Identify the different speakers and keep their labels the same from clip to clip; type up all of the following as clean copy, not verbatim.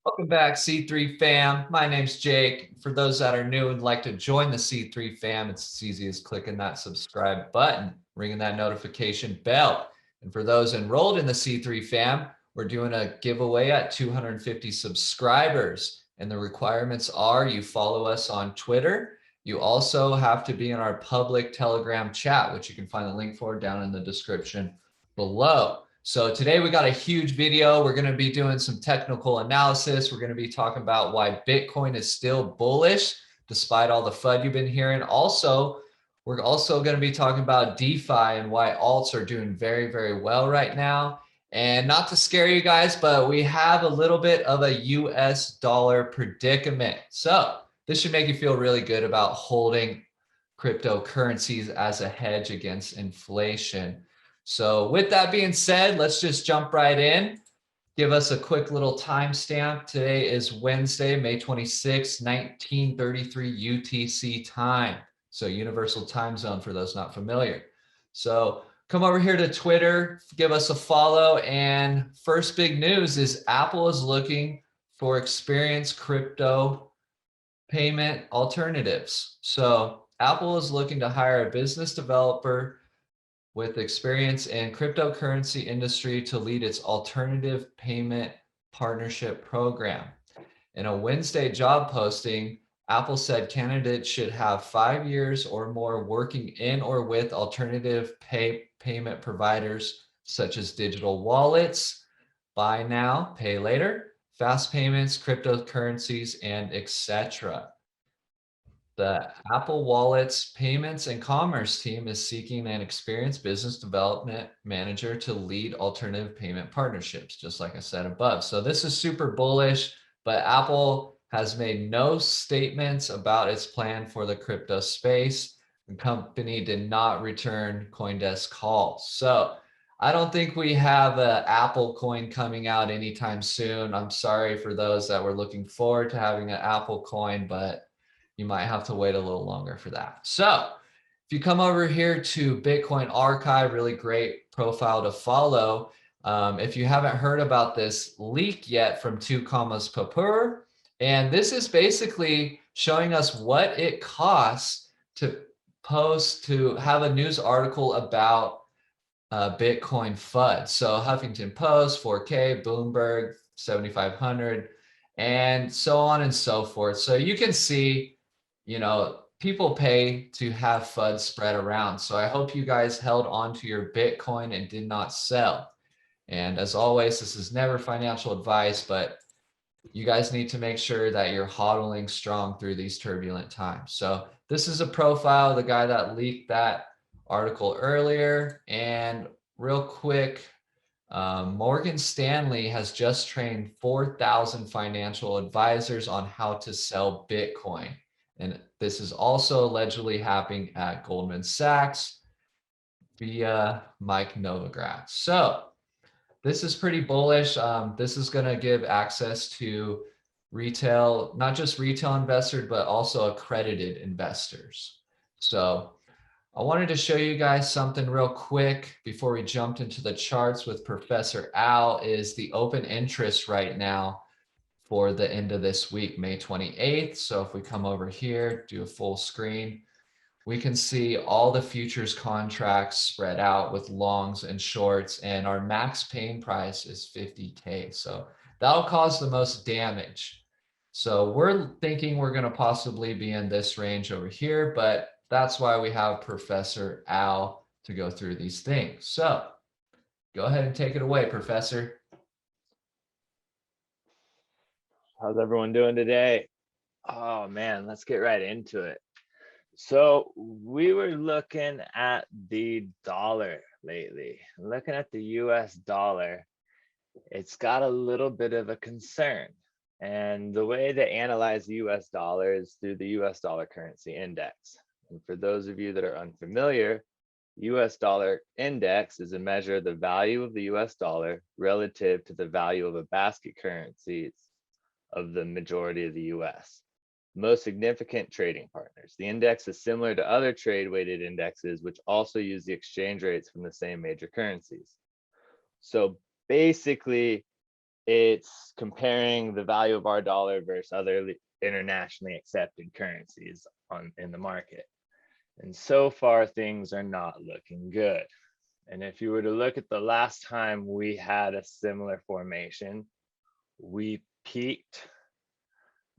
Speaker 1: Welcome back, C3 fam. My name's Jake. For those that are new and like to join the C3 fam, it's as easy as clicking that subscribe button, ringing that notification bell. And for those enrolled in the C3 fam, we're doing a giveaway at 250 subscribers. And the requirements are you follow us on Twitter. You also have to be in our public Telegram chat, which you can find the link for down in the description below. So today we got a huge video. We're going to be doing some technical analysis. We're going to be talking about why Bitcoin is still bullish despite all the FUD you've been hearing. Also, we're also going to be talking about DeFi and why alts are doing very, very well right now. And not to scare you guys, but we have a little bit of a US dollar predicament. So this should make you feel really good about holding cryptocurrencies as a hedge against inflation. So with that being said, let's just jump right in. Give us a quick little timestamp. Today is Wednesday, May 26, 1933 UTC time. So Universal Time Zone for those not familiar. So come over here to Twitter, give us a follow. And first big news is Apple is looking for experienced crypto payment alternatives. So Apple is looking to hire a business developer with experience in cryptocurrency industry to lead its alternative payment partnership program. In a Wednesday job posting, Apple said candidates should have 5 years or more working in or with alternative payment providers such as digital wallets, buy now, pay later, fast payments, cryptocurrencies, and etc. The Apple Wallet's payments and commerce team is seeking an experienced business development manager to lead alternative payment partnerships, just like I said above. So this is super bullish, but Apple has made no statements about its plan for the crypto space. The company did not return CoinDesk calls. So I don't think we have an Apple coin coming out anytime soon. I'm sorry for those that were looking forward to having an Apple coin, but you might have to wait a little longer for that. So if you come over here to Bitcoin Archive, really great profile to follow. If you haven't heard about this leak yet from 2 commas Papur, and this is basically showing us what it costs to have a news article about Bitcoin FUD. So Huffington Post, 4K, Bloomberg, 7,500, and so on and so forth. So you can see, people pay to have FUD spread around. So I hope you guys held on to your Bitcoin and did not sell. And as always, this is never financial advice, but you guys need to make sure that you're hodling strong through these turbulent times. So this is a profile of the guy that leaked that article earlier. And real quick, Morgan Stanley has just trained 4,000 financial advisors on how to sell Bitcoin. And this is also allegedly happening at Goldman Sachs via Mike Novogratz. So this is pretty bullish. This is going to give access to retail, not just retail investors, but also accredited investors. So I wanted to show you guys something real quick before we jumped into the charts with Professor Al. Is the open interest right now for the end of this week, May 28th. So if we come over here, do a full screen, we can see all the futures contracts spread out with longs and shorts, and our max pain price is 50K. So that'll cause the most damage. So we're thinking we're going to possibly be in this range over here, but that's why we have Professor Al to go through these things. So go ahead and take it away, Professor.
Speaker 2: How's everyone doing today? Oh man, let's get right into it. So we were looking at the dollar lately. Looking at the US dollar, it's got a little bit of a concern. And the way to analyze the US dollar is through the US dollar currency index. And for those of you that are unfamiliar, US dollar index is a measure of the value of the US dollar relative to the value of a basket currencies of the majority of the US. Most significant trading partners. The index is similar to other trade weighted indexes, which also use the exchange rates from the same major currencies. So basically, it's comparing the value of our dollar versus other internationally accepted currencies in the market. And so far, things are not looking good. And if you were to look at the last time we had a similar formation, we peaked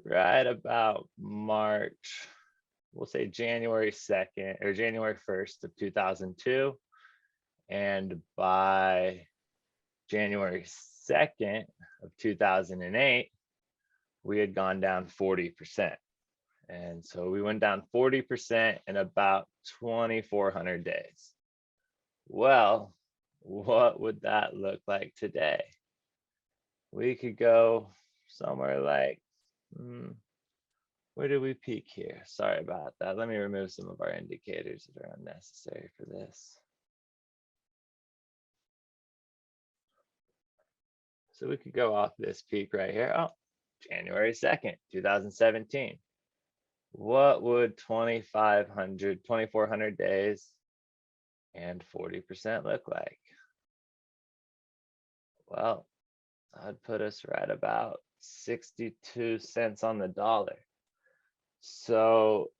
Speaker 2: right about March, we'll say January 2nd or January 1st of 2002. And by January 2nd of 2008, we had gone down 40%. And so we went down 40% in about 2,400 days. Well, what would that look like today? We could go somewhere like, where did we peak here? Sorry about that. Let me remove some of our indicators that are unnecessary for this. So we could go off this peak right here. Oh, January 2nd, 2017. What would 2,400 days and 40% look like? Well, I'd put us right about 62 cents on the dollar. So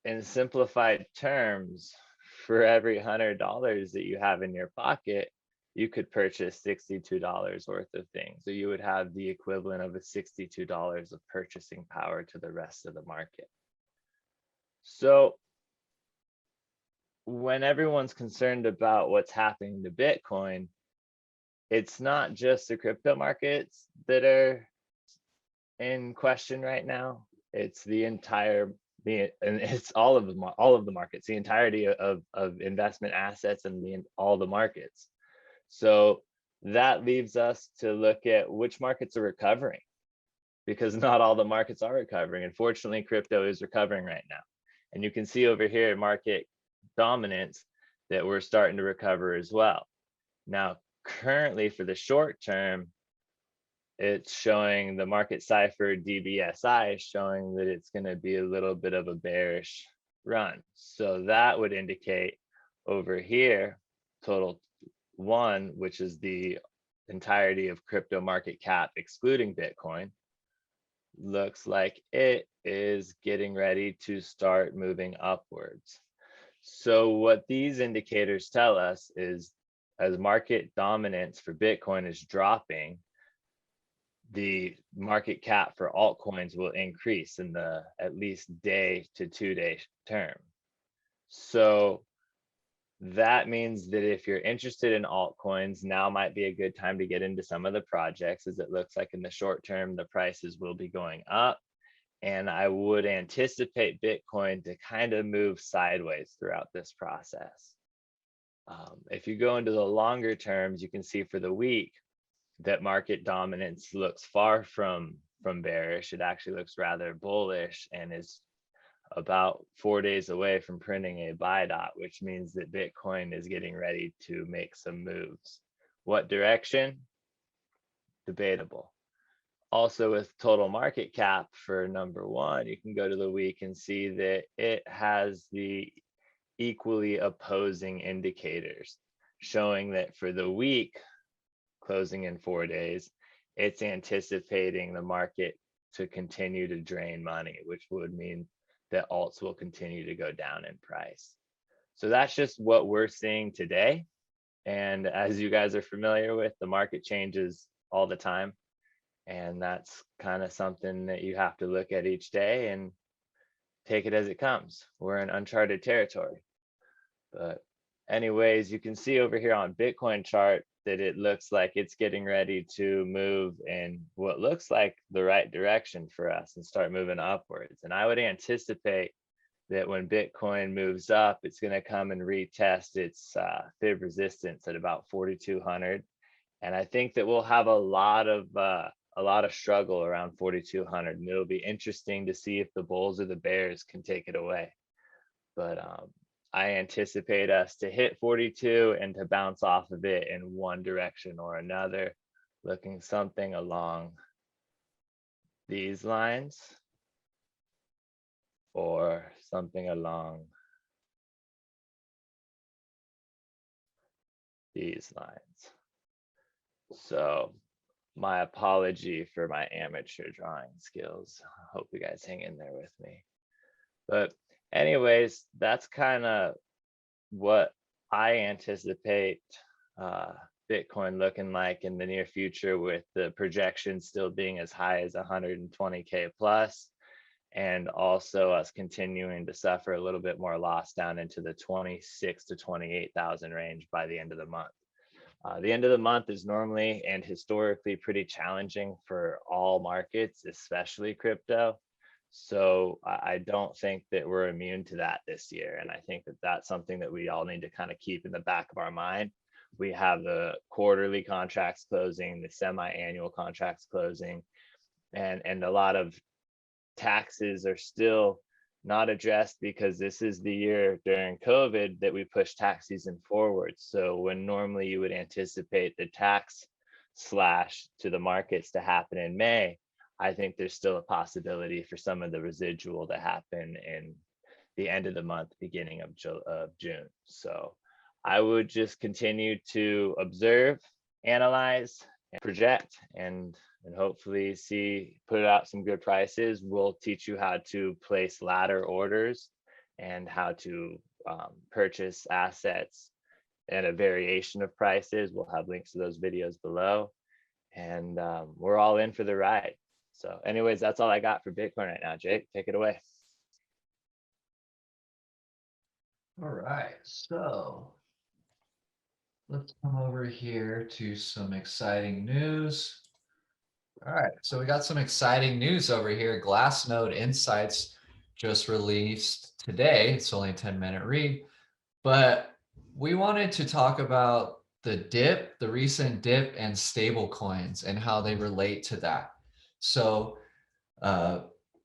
Speaker 2: in simplified terms, for every $100 that you have in your pocket, you could purchase $62 worth of things. So you would have the equivalent of a $62 of purchasing power to the rest of the market. So when everyone's concerned about what's happening to Bitcoin, it's not just the crypto markets that are in question right now. It's the entire, and it's all of the markets, the entirety of investment assets and all the markets. So that leaves us to look at which markets are recovering, because not all the markets are recovering. Unfortunately, crypto is recovering right now. And you can see over here market dominance that we're starting to recover as well. Now, currently for the short term, it's showing the market CIPHER DBSI is showing that it's going to be a little bit of a bearish run. So that would indicate over here, total 1, which is the entirety of crypto market cap excluding Bitcoin, looks like it is getting ready to start moving upwards. So what these indicators tell us is, as market dominance for Bitcoin is dropping, the market cap for altcoins will increase in the at least day to 2 day term. So that means that if you're interested in altcoins, now might be a good time to get into some of the projects, as it looks like in the short term, the prices will be going up. And I would anticipate Bitcoin to kind of move sideways throughout this process. If you go into the longer terms, you can see for the week that market dominance looks far from bearish. It actually looks rather bullish and is about 4 days away from printing a buy dot, which means that Bitcoin is getting ready to make some moves. What direction? Debatable. Also, with total market cap for number 1, you can go to the week and see that it has the equally opposing indicators, showing that for the week closing in 4 days, it's anticipating the market to continue to drain money, which would mean that alts will continue to go down in price. So that's just what we're seeing today. And as you guys are familiar with, the market changes all the time. And that's kind of something that you have to look at each day and take it as it comes. We're in uncharted territory. But anyways, you can see over here on Bitcoin chart that it looks like it's getting ready to move in what looks like the right direction for us and start moving upwards. And I would anticipate that when Bitcoin moves up, it's going to come and retest its fib resistance at about 4,200. And I think that we'll have a lot of struggle around 4,200, and it'll be interesting to see if the bulls or the bears can take it away. But I anticipate us to hit 42 and to bounce off of it in one direction or another, looking something along these lines or something along these lines. So My apology for my amateur drawing skills. I hope you guys hang in there with me. But anyways, that's kind of what I anticipate Bitcoin looking like in the near future, with the projection still being as high as 120K plus, and also us continuing to suffer a little bit more loss down into the 26 to 28,000 range by the end of the month. The end of the month is normally and historically pretty challenging for all markets, especially crypto. So I don't think that we're immune to that this year. And I think that that's something that we all need to kind of keep in the back of our mind. We have the quarterly contracts closing, the semi-annual contracts closing, and a lot of taxes are still not addressed, because this is the year during COVID that we pushed tax season forward. So when normally you would anticipate the tax slash to the markets to happen in May, I think there's still a possibility for some of the residual to happen in the end of the month, beginning of June. So I would just continue to observe, analyze, and project, and hopefully put out some good prices. We'll teach you how to place ladder orders and how to purchase assets at a variation of prices. We'll have links to those videos below, and we're all in for the ride. So anyways, that's all I got for Bitcoin right now. Jake, take it away.
Speaker 1: All right, so let's come over here to some exciting news. All right, so we got some exciting news over here. Glassnode Insights just released today. It's only a 10-minute read, but we wanted to talk about the recent dip, and stable coins and how they relate to that. So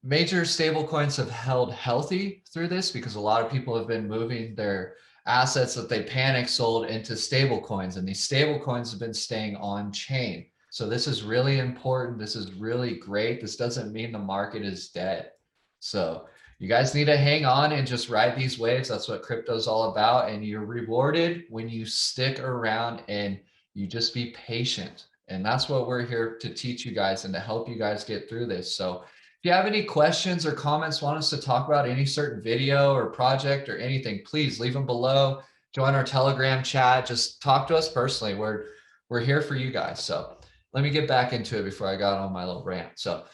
Speaker 1: major stable coins have held healthy through this, because a lot of people have been moving their assets that they panic sold into stable coins, and these stable coins have been staying on chain. So this is really important. This is really great. This doesn't mean the market is dead. So you guys need to hang on and just ride these waves. That's what crypto is all about. And you're rewarded when you stick around and you just be patient. And that's what we're here to teach you guys and to help you guys get through this. So if you have any questions or comments, want us to talk about any certain video or project or anything, please leave them below. Join our Telegram chat. Just talk to us personally. We're here for you guys. So let me get back into it before I got on my little rant. So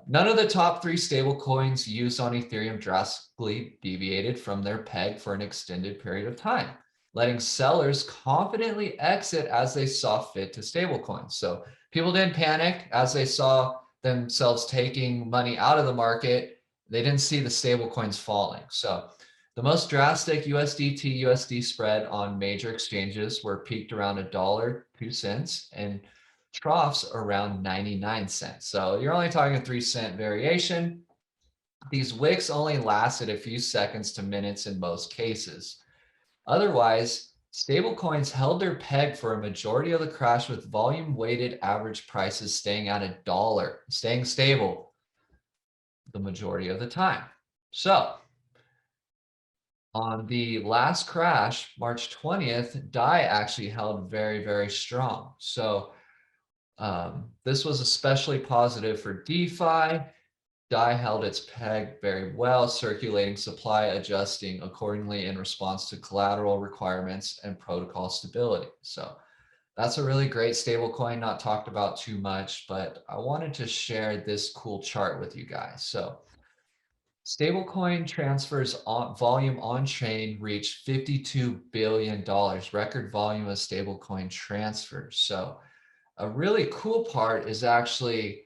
Speaker 1: none of the top 3 stable coins used on Ethereum drastically deviated from their peg for an extended period of time, letting sellers confidently exit as they saw fit to stablecoins. So people didn't panic as they saw themselves taking money out of the market. They didn't see the stablecoins falling. So the most drastic USDT USD spread on major exchanges were peaked around $1.02 and troughs around 99 cents. So you're only talking a 3-cent variation. These wicks only lasted a few seconds to minutes in most cases. Otherwise, stablecoins held their peg for a majority of the crash, with volume-weighted average prices staying at $1, staying stable the majority of the time. So on the last crash, March 20th, DAI actually held very, very strong. So this was especially positive for DeFi. DAI held its peg very well, circulating supply adjusting accordingly in response to collateral requirements and protocol stability. So that's a really great stable coin, not talked about too much, but I wanted to share this cool chart with you guys. So stablecoin transfers on volume on chain reached $52 billion, record volume of stablecoin transfers. So a really cool part is actually,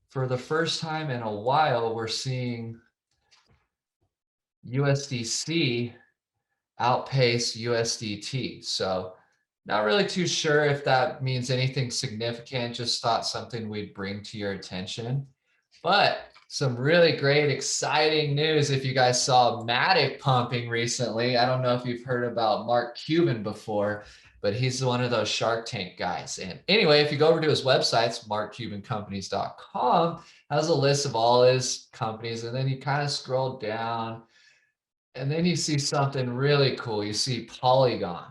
Speaker 1: for the first time in a while, we're seeing USDC outpace USDT. So not really too sure if that means anything significant, just thought something we'd bring to your attention. But some really great, exciting news. If you guys saw Matic pumping recently, I don't know if you've heard about Mark Cuban before, but he's one of those Shark Tank guys. And anyway, if you go over to his website, markcubancompanies.com, has a list of all his companies. And then you kind of scroll down and then you see something really cool. You see Polygon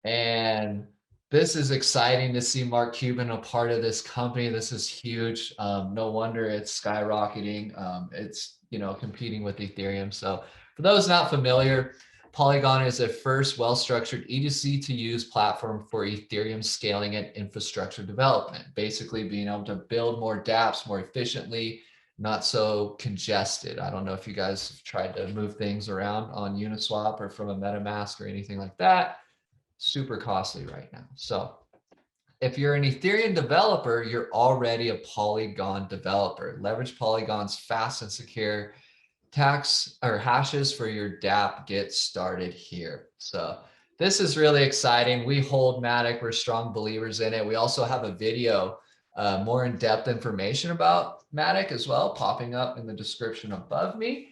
Speaker 1: and this is exciting to see Mark Cuban a part of this company. This is huge. No wonder it's skyrocketing. It's, you know, competing with Ethereum. So for those not familiar, Polygon is a first well-structured E2C to use platform for Ethereum scaling and infrastructure development, basically being able to build more dApps more efficiently, not so congested. I don't know if you guys have tried to move things around on Uniswap or from a MetaMask or anything like that. Super costly right now. So if you're an Ethereum developer, you're already a Polygon developer. Leverage Polygon's fast and secure tax or hashes for your dApp. Get started here. So this is really exciting. We hold Matic. We're strong believers in it. We also have a video, more in-depth information about Matic as well, popping up in the description above me.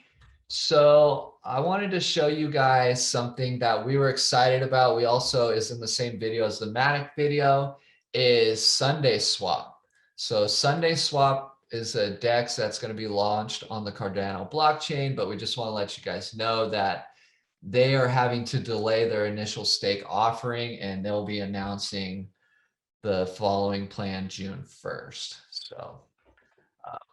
Speaker 1: So I wanted to show you guys something that we were excited about. We also is in the same video as the Matic video is Sunday Swap. So Sunday Swap is a DEX that's going to be launched on the Cardano blockchain, but we just want to let you guys know that they are having to delay their initial stake offering, and they'll be announcing the following plan June 1st. So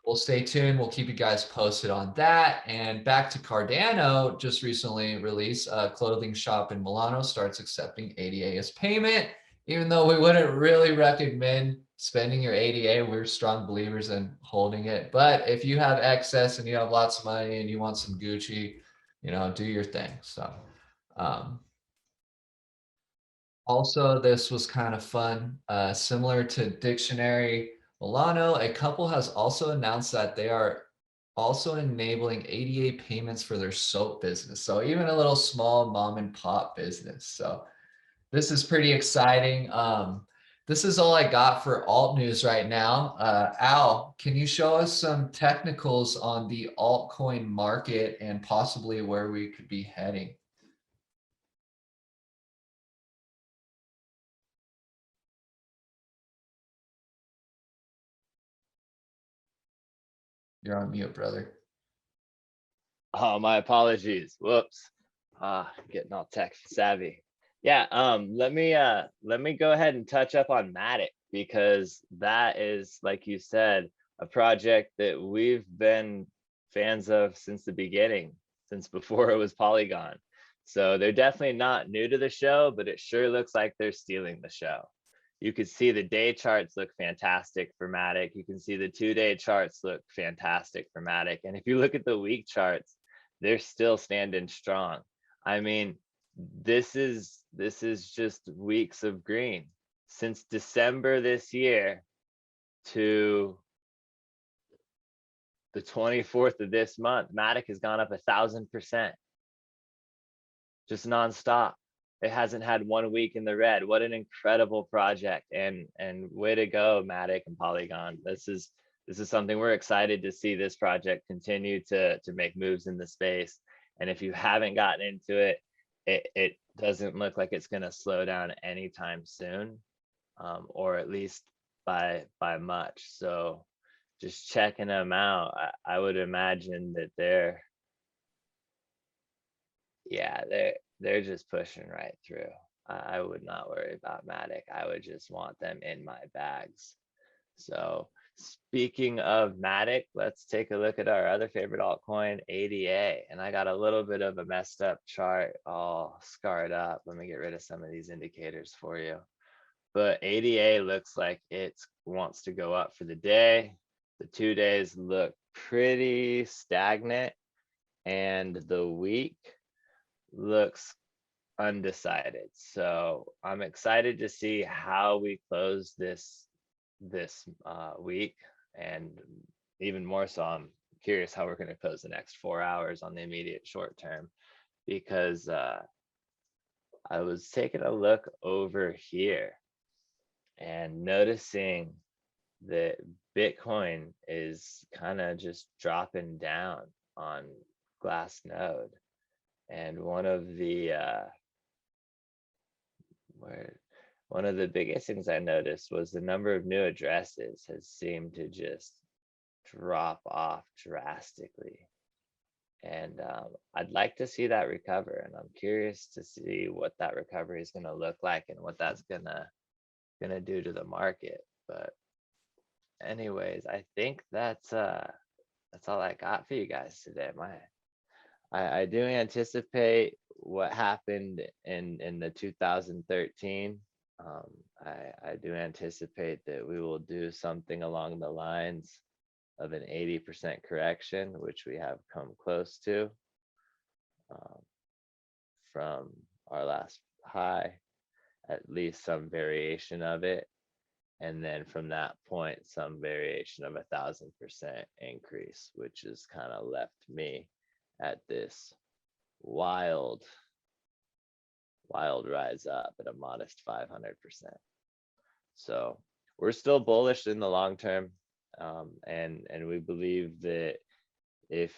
Speaker 1: we'll stay tuned. We'll keep you guys posted on that. And back to Cardano, just recently released a clothing shop in Milano starts accepting ADA as payment. Even though we wouldn't really recommend spending your ADA, we're strong believers in holding it. But if you have excess and you have lots of money and you want some Gucci, you know, do your thing. So also, this was kind of fun. Similar to Dictionary Milano, a couple has also announced that they are also enabling ADA payments for their soap business. So even a little small mom and pop business. So this is pretty exciting. This is all I got for alt news right now. Al, can you show us some technicals on the altcoin market and possibly where we could be heading? You're on mute, brother.
Speaker 2: Oh, my apologies. Whoops. Getting all tech savvy. Yeah, let me go ahead and touch up on Matic, because that is, like you said, a project that we've been fans of since the beginning, since before it was Polygon. So they're definitely not new to the show, but it sure looks like they're stealing the show. You could see the day charts look fantastic for Matic. You can see the 2-day charts look fantastic for Matic. And if you look at the week charts, they're still standing strong. I mean, this is just weeks of green. Since December this year to the 24th of this month, Matic has gone up 1,000%. Just nonstop. It hasn't had 1 week in the red. What an incredible project, and way to go, Matic and Polygon. This is something we're excited to see this project continue to make moves in the space. And if you haven't gotten into it, it doesn't look like it's going to slow down anytime soon, or at least by much. So just checking them out, I would imagine that they're just pushing right through. I would not worry about Matic. I would just want them in my bags. So speaking of Matic, let's take a look at our other favorite altcoin, ADA. And I got a little bit of a messed up chart all scarred up. Let me get rid of some of these indicators for you. But ADA looks like it wants to go up for the day. The 2 days look pretty stagnant, and the week looks undecided. So I'm excited to see how we close this week, and even more so, I'm curious how we're going to close the next 4 hours on the immediate short term, because I was taking a look over here and noticing that Bitcoin is kind of just dropping down on Glassnode. And one of the biggest things I noticed was the number of new addresses has seemed to just drop off drastically. And I'd like to see that recover, and I'm curious to see what that recovery is going to look like and what that's going to gonna do to the market. But anyways, I think that's all I got for you guys today. I do anticipate what happened in the 2013. I do anticipate that we will do something along the lines of an 80% correction, which we have come close to from our last high, at least some variation of it. And then from that point, some variation of 1,000% increase, which has kind of left me at this wild rise up at a modest 500%. So we're still bullish in the long term. And we believe that if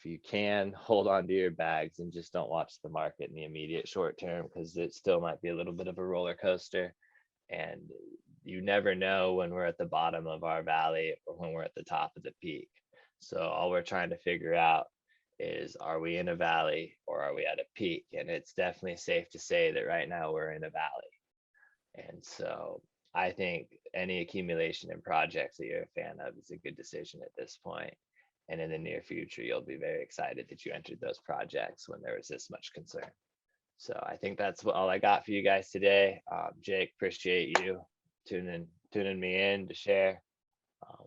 Speaker 2: you can hold on to your bags and just don't watch the market in the immediate short term, because it still might be a little bit of a roller coaster, and you never know when we're at the bottom of our valley or when we're at the top of the peak. So all we're trying to figure out is, are we in a valley or are we at a peak? And it's definitely safe to say that right now we're in a valley. And so I think any accumulation in projects that you're a fan of is a good decision at this point. And in the near future, you'll be very excited that you entered those projects when there was this much concern. So I think that's all I got for you guys today. Jake, appreciate you tuning me in to share.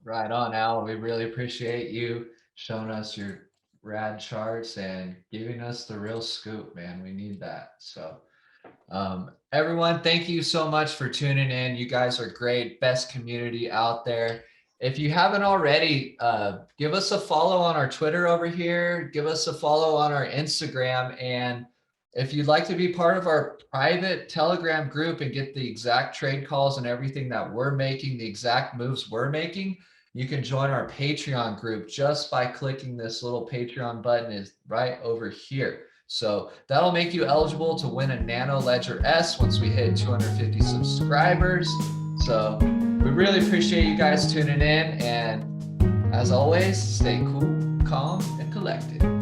Speaker 1: Right on, Al. We really appreciate you showing us your rad charts and giving us the real scoop, man. We need that. So everyone, thank you so much for tuning in. You guys are great. Best community out there. If you haven't already, give us a follow on our Twitter over here. Give us a follow on our Instagram. And if you'd like to be part of our private Telegram group and get the exact trade calls and everything that we're making, the exact moves we're making, you can join our Patreon group just by clicking this little Patreon button is right over here. So that'll make you eligible to win a Nano Ledger S once we hit 250 subscribers. So we really appreciate you guys tuning in. And as always, stay cool, calm, and collected.